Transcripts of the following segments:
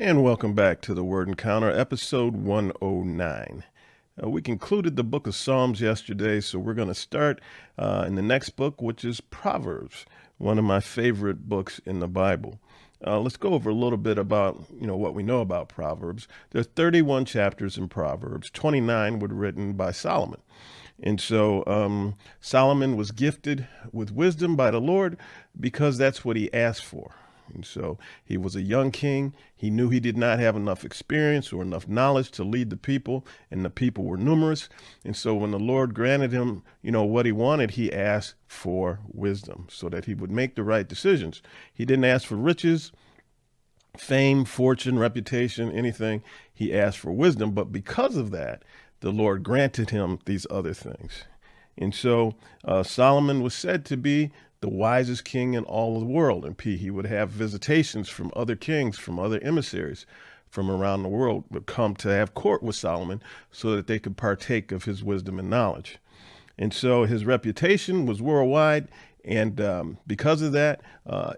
And welcome back to the Word Encounter, episode 109. We concluded the book of Psalms yesterday, so we're going to start in the next book, which is Proverbs, one of my favorite books in the Bible. Let's go over a little bit about, what we know about Proverbs. There are 31 chapters in Proverbs. 29 were written by Solomon. And so Solomon was gifted with wisdom by the Lord because that's what he asked for. And so he was a young king. He knew he did not have enough experience or enough knowledge to lead the people, and the people were numerous. And so when the Lord granted him, what he wanted, he asked for wisdom so that he would make the right decisions. He didn't ask for riches, fame, fortune, reputation, anything. He asked for wisdom. But because of that, the Lord granted him these other things. And so Solomon was said to be the wisest king in all of the world. And he would have visitations from other kings, from other emissaries from around the world would come to have court with Solomon so that they could partake of his wisdom and knowledge. And so his reputation was worldwide. And because of that,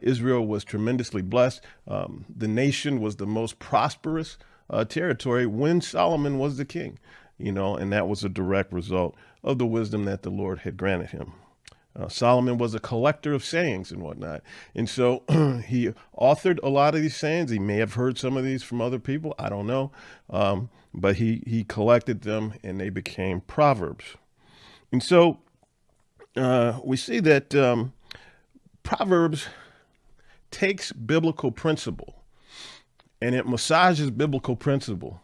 Israel was tremendously blessed. The nation was the most prosperous territory when Solomon was the king, and that was a direct result of the wisdom that the Lord had granted him. Solomon was a collector of sayings and whatnot. And so he authored a lot of these sayings. He may have heard some of these from other people. I don't know. But he collected them and they became Proverbs. And so we see that Proverbs takes biblical principle and it massages biblical principle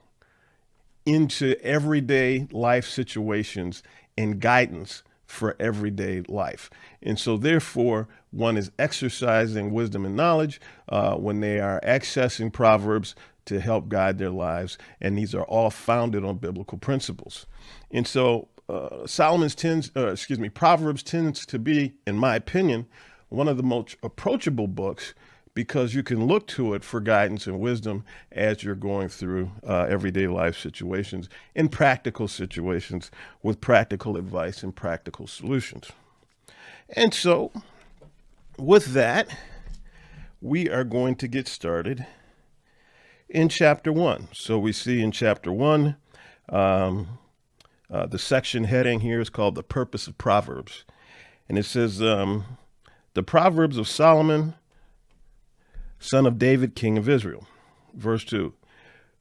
into everyday life situations and guidance for everyday life. And so therefore, one is exercising wisdom and knowledge when they are accessing Proverbs to help guide their lives. And these are all founded on biblical principles. And so Proverbs tends to be, in my opinion, one of the most approachable books because you can look to it for guidance and wisdom as you're going through everyday life situations, in practical situations, with practical advice and practical solutions. And so, with that, we are going to get started in chapter 1. So we see in chapter 1, the section heading here is called The Purpose of Proverbs. And it says, the Proverbs of Solomon, son of David, king of Israel. Verse 2,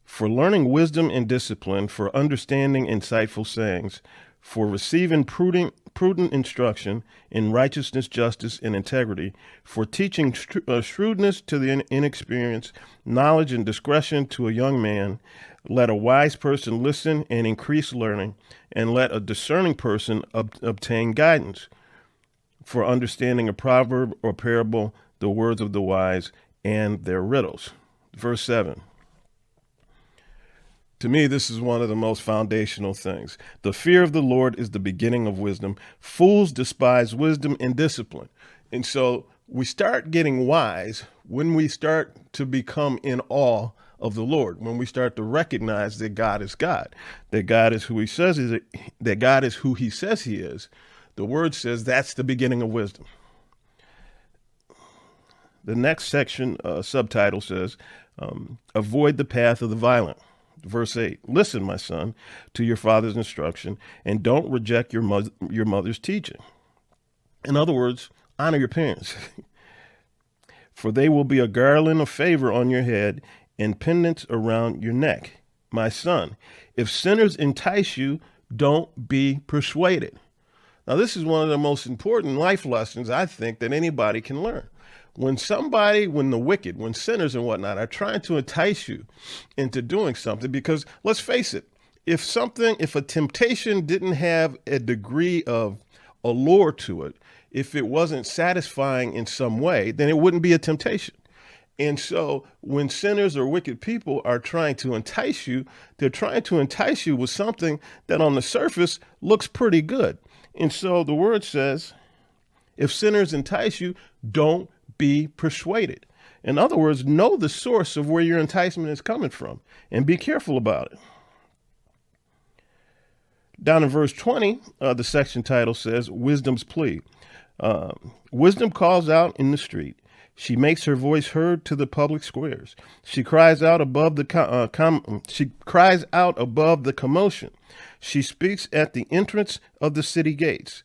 for learning wisdom and discipline, for understanding insightful sayings, for receiving prudent instruction in righteousness, justice, and integrity, for teaching shrewdness to the inexperienced, knowledge and discretion to a young man. Let a wise person listen and increase learning, and let a discerning person obtain guidance. For understanding a proverb or parable, the words of the wise, and their riddles. Verse 7. To me, this is one of the most foundational things. The fear of the Lord is the beginning of wisdom. Fools despise wisdom and discipline. And so we start getting wise when we start to become in awe of the Lord, when we start to recognize that God is God, that God is who he says is, that God is who he says he is. The word says that's the beginning of wisdom. The next section, subtitle says, avoid the path of the violent. Verse 8, listen, my son, to your father's instruction, and don't reject your mother's teaching. In other words, honor your parents. For they will be a garland of favor on your head and pendants around your neck. My son, if sinners entice you, don't be persuaded. Now, this is one of the most important life lessons, I think, that anybody can learn. When the wicked, when sinners and whatnot are trying to entice you into doing something, because let's face it, if a temptation didn't have a degree of allure to it, if it wasn't satisfying in some way, then it wouldn't be a temptation. And so when sinners or wicked people are trying to entice you, they're trying to entice you with something that on the surface looks pretty good. And so the word says, if sinners entice you, don't be persuaded. In other words, know the source of where your enticement is coming from and be careful about it. Down in verse 20, the section title says, Wisdom's Plea. Wisdom calls out in the street. She makes her voice heard to the public squares. She cries out above the commotion. She speaks at the entrance of the city gates.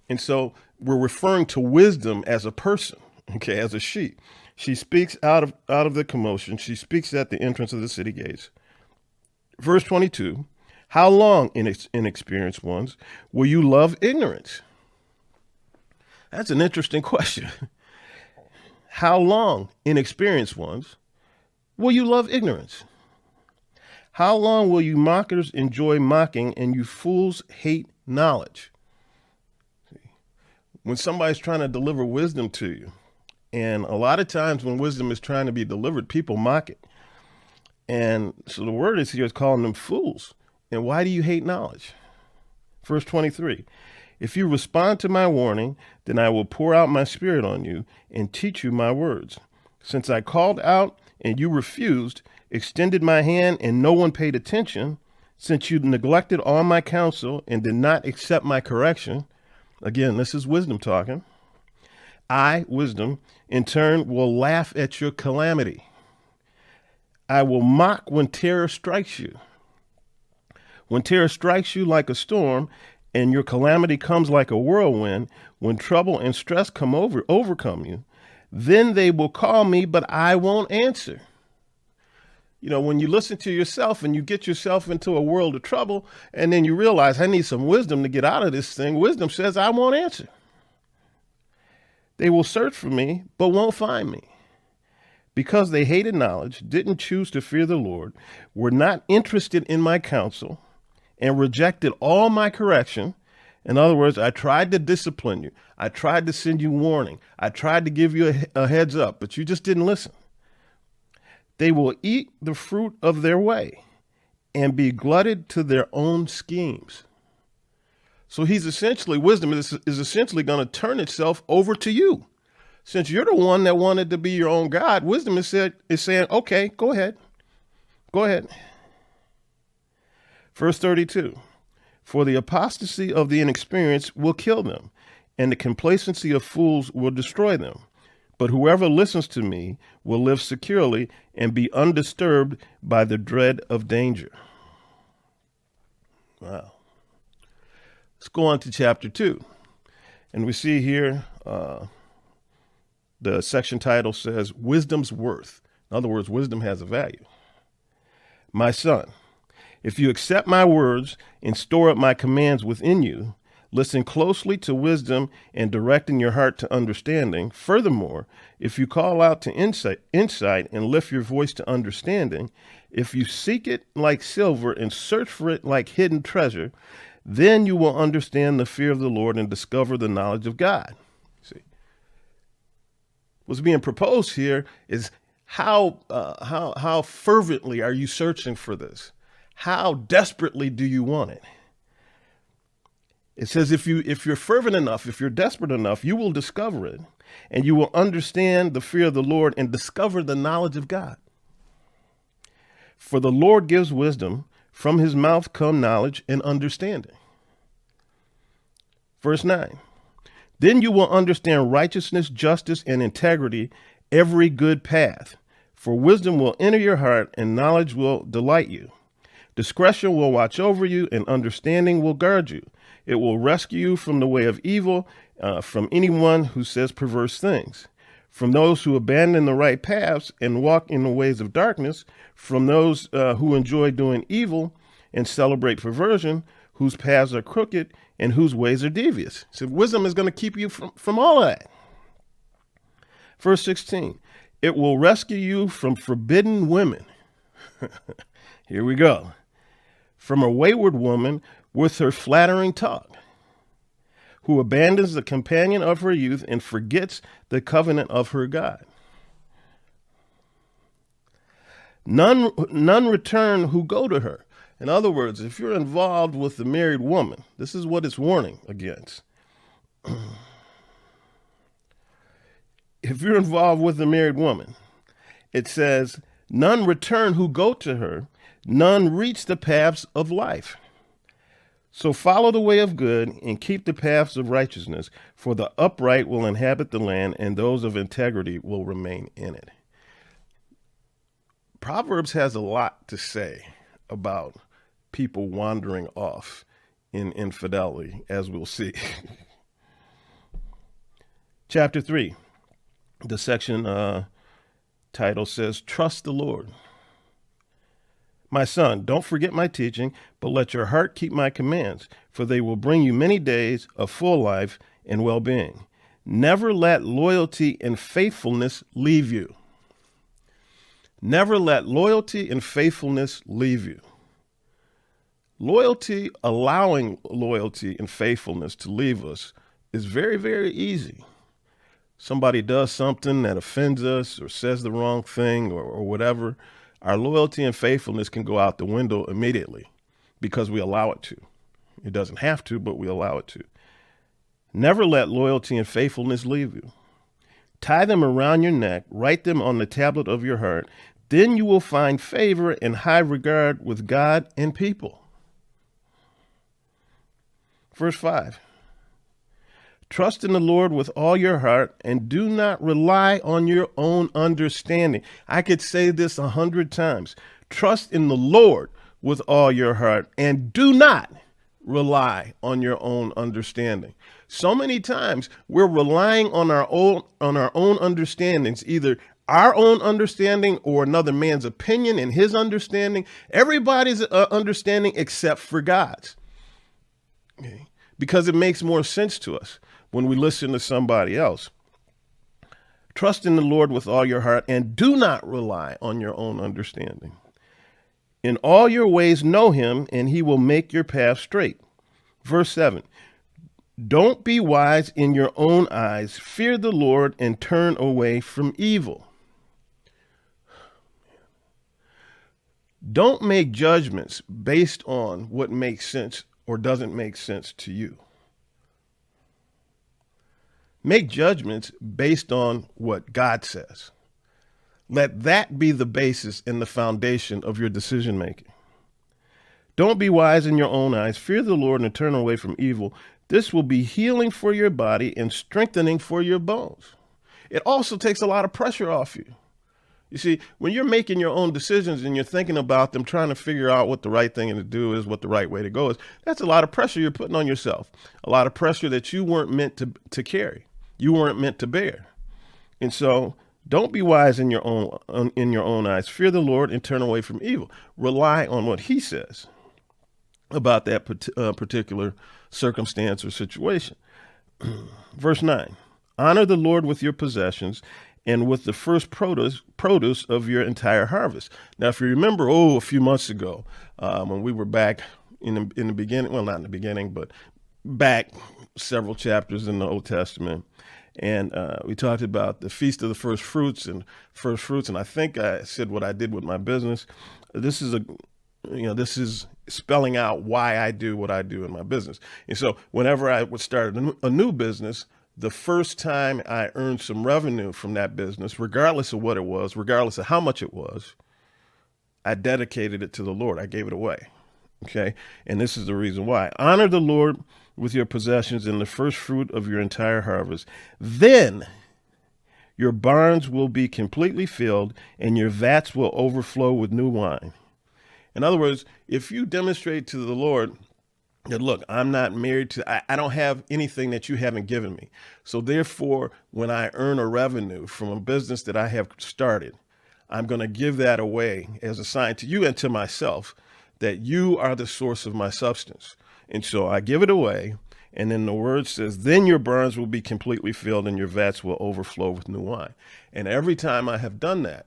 And so we're referring to wisdom as a person, okay, as a she. She speaks out of the commotion. She speaks at the entrance of the city gates. Verse 22, how long, inexperienced ones, will you love ignorance? That's an interesting question. How long, inexperienced ones, will you love ignorance? How long will you mockers enjoy mocking and you fools hate knowledge? When somebody's trying to deliver wisdom to you, and a lot of times when wisdom is trying to be delivered, people mock it. And so the word is here is calling them fools. And why do you hate knowledge? Verse 23, if you respond to my warning, then I will pour out my spirit on you and teach you my words. Since I called out and you refused, extended my hand and no one paid attention, since you neglected all my counsel and did not accept my correction, again, this is wisdom talking, I, wisdom, in turn will laugh at your calamity. I will mock when terror strikes you. When terror strikes you like a storm and your calamity comes like a whirlwind, when trouble and stress overcome you, then they will call me, but I won't answer. You know, when you listen to yourself and you get yourself into a world of trouble and then you realize I need some wisdom to get out of this thing, wisdom says I won't answer. They will search for me, but won't find me. Because they hated knowledge, didn't choose to fear the Lord, were not interested in my counsel, and rejected all my correction. In other words, I tried to discipline you. I tried to send you warning. I tried to give you a heads up, but you just didn't listen. They will eat the fruit of their way and be glutted to their own schemes. So wisdom is essentially going to turn itself over to you. Since you're the one that wanted to be your own God, wisdom is saying, okay, go ahead. Go ahead. Verse 32, for the apostasy of the inexperienced will kill them, and the complacency of fools will destroy them. But whoever listens to me will live securely and be undisturbed by the dread of danger. Wow. Let's go on to chapter 2. And we see here the section title says, Wisdom's Worth. In other words, wisdom has a value. My son, if you accept my words and store up my commands within you, listen closely to wisdom and directing your heart to understanding. Furthermore, if you call out to insight and lift your voice to understanding, if you seek it like silver and search for it like hidden treasure, then you will understand the fear of the Lord and discover the knowledge of God. See, what's being proposed here is how fervently are you searching for this? How desperately do you want it? It says if you're fervent enough, if you're desperate enough, you will discover it, and you will understand the fear of the Lord and discover the knowledge of God. For the Lord gives wisdom, from his mouth come knowledge and understanding. Verse 9, then you will understand righteousness, justice, and integrity, every good path. For wisdom will enter your heart and knowledge will delight you. Discretion will watch over you and understanding will guard you. It will rescue you from the way of evil, from anyone who says perverse things, from those who abandon the right paths and walk in the ways of darkness, from those who enjoy doing evil and celebrate perversion, whose paths are crooked and whose ways are devious. So wisdom is going to keep you from all of that. Verse 16, it will rescue you from forbidden women. Here we go. From a wayward woman with her flattering talk, who abandons the companion of her youth and forgets the covenant of her God. None return who go to her. In other words, if you're involved with the married woman, this is what it's warning against. If you're involved with the married woman, it says, none return who go to her, none reach the paths of life. So follow the way of good and keep the paths of righteousness, for the upright will inhabit the land, and those of integrity will remain in it. Proverbs has a lot to say about people wandering off in infidelity, as we'll see. Chapter 3, the section title says, Trust the Lord. My son, don't forget my teaching, but let your heart keep my commands, for they will bring you many days of full life and well-being. Never let loyalty and faithfulness leave you. Never let loyalty and faithfulness leave you. Loyalty, allowing loyalty and faithfulness to leave us is very, very easy. Somebody does something that offends us or says the wrong thing or whatever, our loyalty and faithfulness can go out the window immediately because we allow it to. It doesn't have to, but we allow it to. Never let loyalty and faithfulness leave you. Tie them around your neck, write them on the tablet of your heart. Then you will find favor and high regard with God and people. Verse 5. Trust in the Lord with all your heart and do not rely on your own understanding. I could say this 100 times. Trust in the Lord with all your heart and do not rely on your own understanding. So many times we're relying on our own understandings, either our own understanding or another man's opinion and his understanding, everybody's understanding except for God's. Okay? Because it makes more sense to us when we listen to somebody else. Trust in the Lord with all your heart and do not rely on your own understanding. In all your ways know him, and he will make your path straight. Verse 7. Don't be wise in your own eyes. Fear the Lord and turn away from evil. Don't make judgments based on what makes sense or doesn't make sense to you. Make judgments based on what God says. Let that be the basis and the foundation of your decision making. Don't be wise in your own eyes. Fear the Lord and turn away from evil. This will be healing for your body and strengthening for your bones. It also takes a lot of pressure off you. You see, when you're making your own decisions and you're thinking about them, trying to figure out what the right thing to do is, what the right way to go is, that's a lot of pressure you're putting on yourself. A lot of pressure that you weren't meant to carry. You weren't meant to bear. And so don't be wise in your own eyes. Fear the Lord and turn away from evil. Rely on what he says about that particular circumstance or situation. Verse 9, honor the Lord with your possessions and with the first produce of your entire harvest. Now, if you remember, a few months ago, when we were back in the beginning, well, not in the beginning, but back several chapters in the Old Testament, and we talked about the Feast of the First Fruits, and I think I said what I did with my business. This is spelling out why I do what I do in my business. And so whenever I would start a new business, the first time I earned some revenue from that business, regardless of what it was, regardless of how much it was, I dedicated it to the Lord. I gave it away. Okay. And this is the reason why. Honor the Lord with your possessions and the first fruit of your entire harvest. Then your barns will be completely filled and your vats will overflow with new wine. In other words, if you demonstrate to the Lord that, look, I'm not married to, I don't have anything that you haven't given me. So therefore, when I earn a revenue from a business that I have started, I'm going to give that away as a sign to you and to myself that you are the source of my substance. And so I give it away. And then the word says, then your barns will be completely filled and your vats will overflow with new wine. And every time I have done that,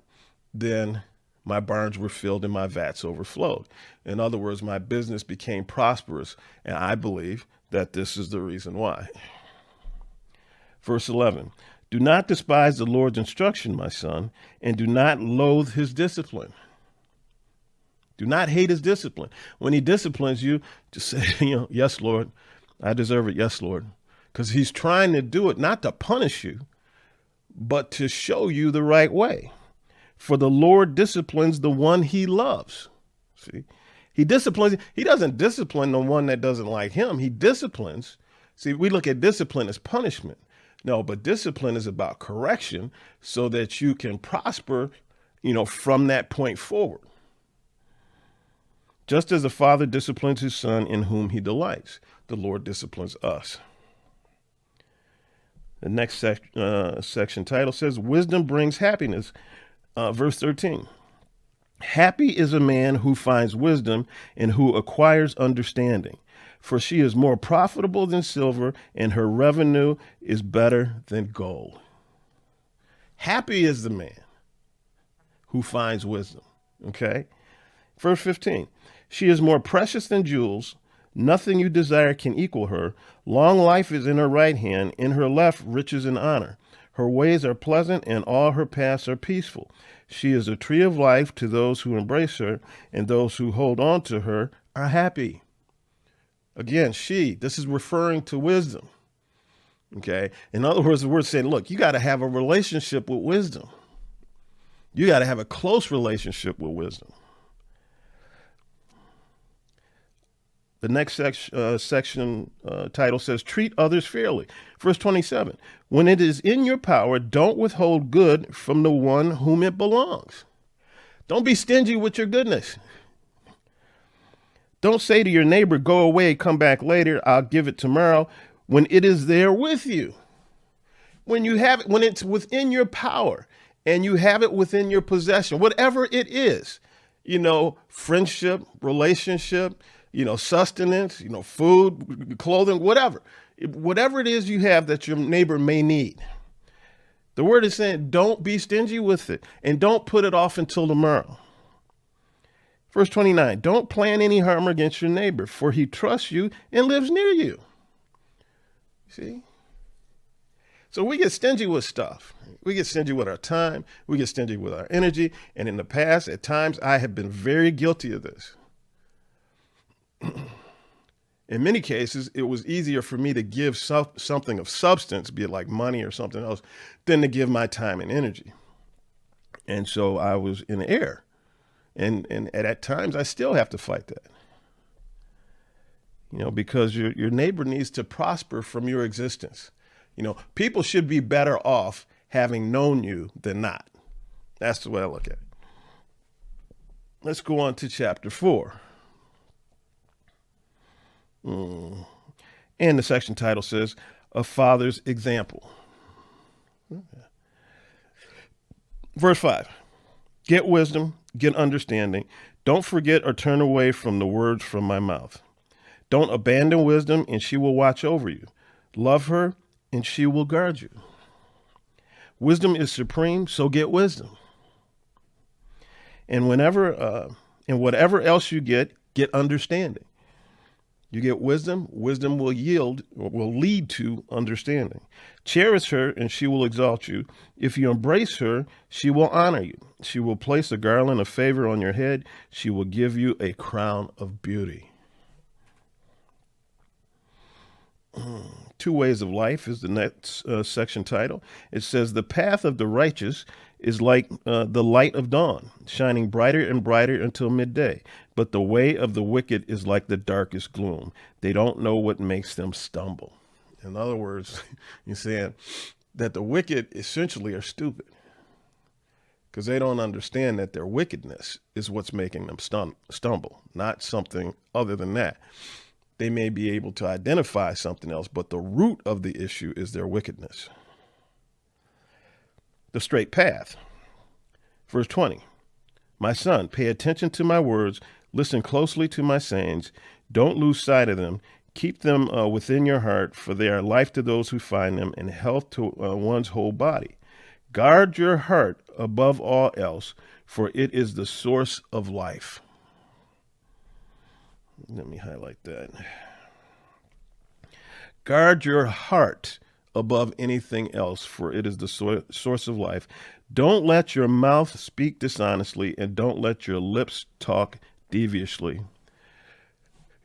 then my barns were filled and my vats overflowed. In other words, my business became prosperous. And I believe that this is the reason why. Verse 11, do not despise the Lord's instruction, my son, and do not loathe his discipline. Do not hate his discipline. When he disciplines you, just say, yes, Lord, I deserve it. Yes, Lord. Because he's trying to do it not to punish you, but to show you the right way. For the Lord disciplines the one he loves. See, He disciplines. He doesn't discipline the one that doesn't like him. He disciplines. See, we look at discipline as punishment. No, but discipline is about correction so that you can prosper, from that point forward. Just as the Father disciplines his Son in whom he delights, the Lord disciplines us. The next section title says, Wisdom brings happiness. Verse 13. Happy is a man who finds wisdom and who acquires understanding, for she is more profitable than silver and her revenue is better than gold. Happy is the man who finds wisdom. Okay. Verse 15. She is more precious than jewels. Nothing you desire can equal her. Long life is in her right hand, in her left riches and honor. Her ways are pleasant and all her paths are peaceful. She is a tree of life to those who embrace her, and those who hold on to her are happy. Again, this is referring to wisdom. Okay. In other words, we're saying, look, you got to have a relationship with wisdom. You got to have a close relationship with wisdom. The next section title says, treat others fairly. Verse 27, when it is in your power, don't withhold good from the one whom it belongs. Don't be stingy with your goodness. Don't say to your neighbor, go away, come back later, I'll give it tomorrow, when it is there with you. When you have it, when it's within your power and you have it within your possession, whatever it is, friendship, relationship, sustenance, food, clothing, whatever it is you have that your neighbor may need. The word is saying, don't be stingy with it and don't put it off until tomorrow. Verse 29, don't plan any harm against your neighbor, for he trusts you and lives near you. See? So we get stingy with stuff. We get stingy with our time. We get stingy with our energy. And in the past, at times, I have been very guilty of this. In many cases, it was easier for me to give something of substance, be it like money or something else, than to give my time and energy. And so I was in error. And at times, I still have to fight that. Because your neighbor needs to prosper from your existence. People should be better off having known you than not. That's the way I look at it. Let's go on to chapter 4. And the section title says, A Father's Example. Verse 5, get wisdom, get understanding. Don't forget or turn away from the words from my mouth. Don't abandon wisdom, and she will watch over you. Love her, and she will guard you. Wisdom is supreme, so get wisdom. And whatever else you get understanding. You get wisdom, wisdom will lead to understanding. Cherish her, and she will exalt you. If you embrace her, she will honor you. She will place a garland of favor on your head. She will give you a crown of beauty. 2 Ways of Life is the next section title. It says, the path of the righteous is like the light of dawn, shining brighter and brighter until midday. But the way of the wicked is like the darkest gloom. They don't know what makes them stumble. In other words, you're saying that the wicked essentially are stupid because they don't understand that their wickedness is what's making them stumble, not something other than that. They may be able to identify something else, but the root of the issue is their wickedness. The straight path. Verse 20, my son, pay attention to my words. Listen closely to my sayings. Don't lose sight of them. Keep them within your heart, for they are life to those who find them and health to one's whole body. Guard your heart above all else, for it is the source of life. Let me highlight that. Guard your heart above anything else, for it is the source of life. Don't let your mouth speak dishonestly, and don't let your lips talk deviously.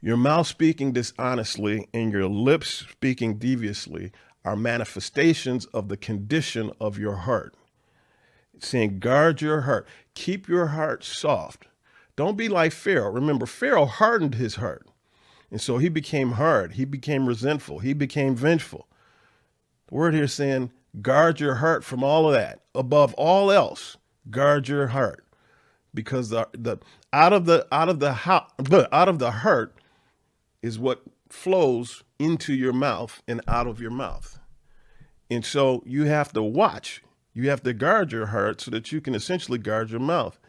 Your mouth speaking dishonestly and your lips speaking deviously are manifestations of the condition of your heart. It's saying, guard your heart. Keep your heart soft. Don't be like Pharaoh. Remember, Pharaoh hardened his heart. And so he became hard. He became resentful. He became vengeful. The word here is saying, guard your heart from all of that. Above all else, guard your heart. Because out of the heart is what flows into your mouth and out of your mouth. And so you have to watch. You have to guard your heart so that you can essentially guard your mouth.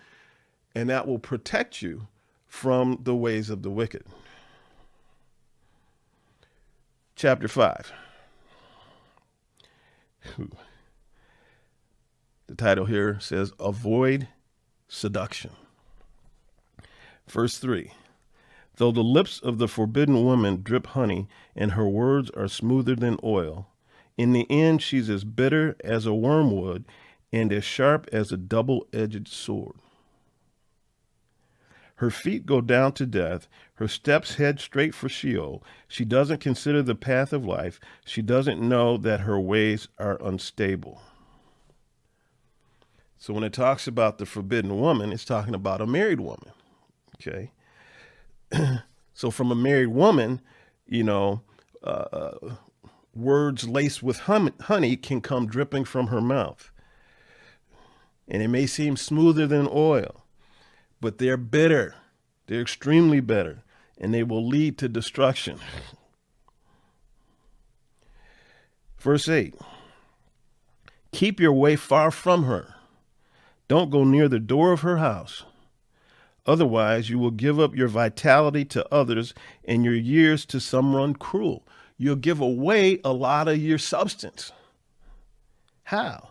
And that will protect you from the ways of the wicked. Chapter 5. The title here says, Avoid Seduction. Verse 3. Though the lips of the forbidden woman drip honey and her words are smoother than oil, in the end she's as bitter as a wormwood and as sharp as a double-edged sword. Her feet go down to death. Her steps head straight for Sheol. She doesn't consider the path of life. She doesn't know that her ways are unstable. So when it talks about the forbidden woman, it's talking about a married woman. Okay. So from a married woman, words laced with honey can come dripping from her mouth. And it may seem smoother than oil, but they're bitter. They're extremely bitter, and they will lead to destruction. Verse 8. Keep your way far from her. Don't go near the door of her house. Otherwise, you will give up your vitality to others and your years to someone cruel. You'll give away a lot of your substance. How?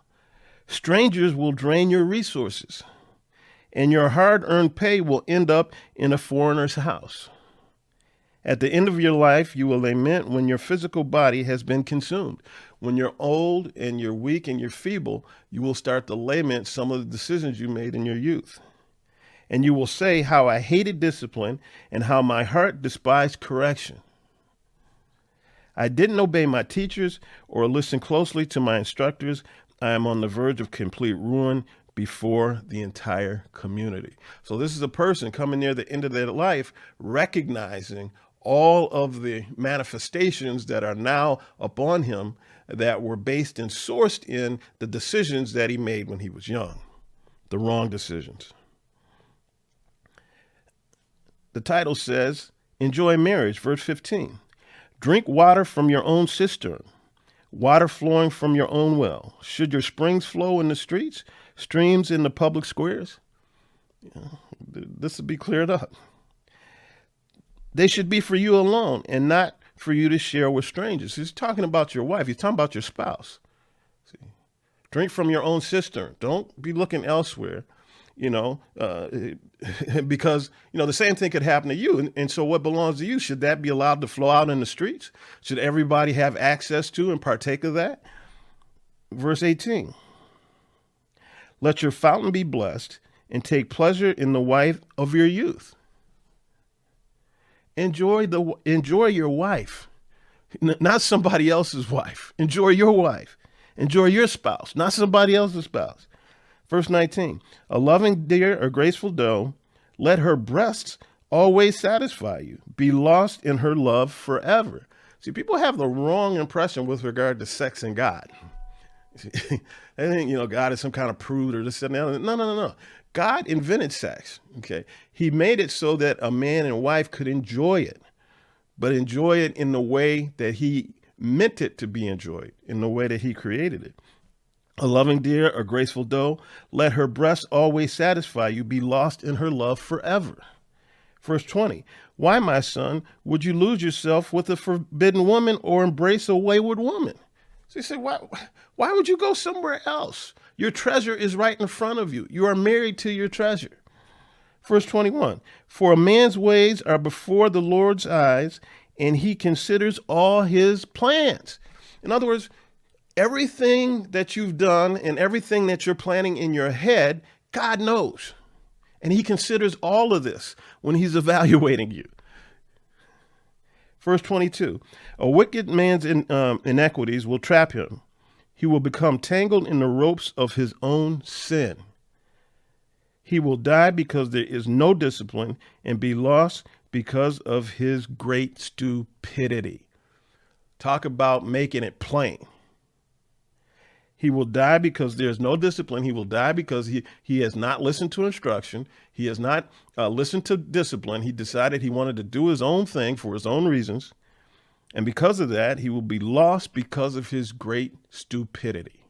Strangers will drain your resources, and your hard-earned pay will end up in a foreigner's house. At the end of your life, you will lament when your physical body has been consumed. When you're old and you're weak and you're feeble, you will start to lament some of the decisions you made in your youth. And you will say how I hated discipline and how my heart despised correction. I didn't obey my teachers or listen closely to my instructors. I am on the verge of complete ruin before the entire community. So this is a person coming near the end of their life, recognizing all of the manifestations that are now upon him that were based and sourced in the decisions that he made when he was young, the wrong decisions. The title says, Enjoy marriage, verse 15. Drink water from your own cistern, water flowing from your own well. Should your springs flow in the streets, streams in the public squares? This will be cleared up. They should be for you alone and not for you to share with strangers. He's talking about your wife. He's talking about your spouse. See? Drink from your own cistern. Don't be looking elsewhere, because, the same thing could happen to you. And so what belongs to you, should that be allowed to flow out in the streets? Should everybody have access to and partake of that? Verse 18. Let your fountain be blessed and take pleasure in the wife of your youth. Enjoy your wife, not somebody else's wife. Enjoy your wife. Enjoy your spouse, not somebody else's spouse. Verse 19, a loving deer or graceful doe, let her breasts always satisfy you. Be lost in her love forever. See, people have the wrong impression with regard to sex and God. They think, God is some kind of prude or this and that. No. God invented sex. Okay. He made it so that a man and wife could enjoy it, but enjoy it in the way that he meant it to be enjoyed, in the way that he created it. A loving deer, a graceful doe, let her breasts always satisfy you. Be lost in her love forever. Verse 20, why, my son, would you lose yourself with a forbidden woman or embrace a wayward woman? So you say, why would you go somewhere else? Your treasure is right in front of you. You are married to your treasure. Verse 21, for a man's ways are before the Lord's eyes, and he considers all his plans. In other words, everything that you've done and everything that you're planning in your head, God knows. And he considers all of this when he's evaluating you. Verse 22, a wicked man's inequities will trap him. He will become tangled in the ropes of his own sin. He will die because there is no discipline and be lost because of his great stupidity. Talk about making it plain. He will die because there's no discipline. He will die because he has not listened to instruction. He has not listened to discipline. He decided he wanted to do his own thing for his own reasons. And because of that, he will be lost because of his great stupidity.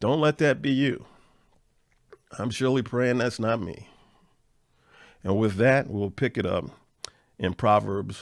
Don't let that be you. I'm surely praying that's not me. And with that, we'll pick it up in Proverbs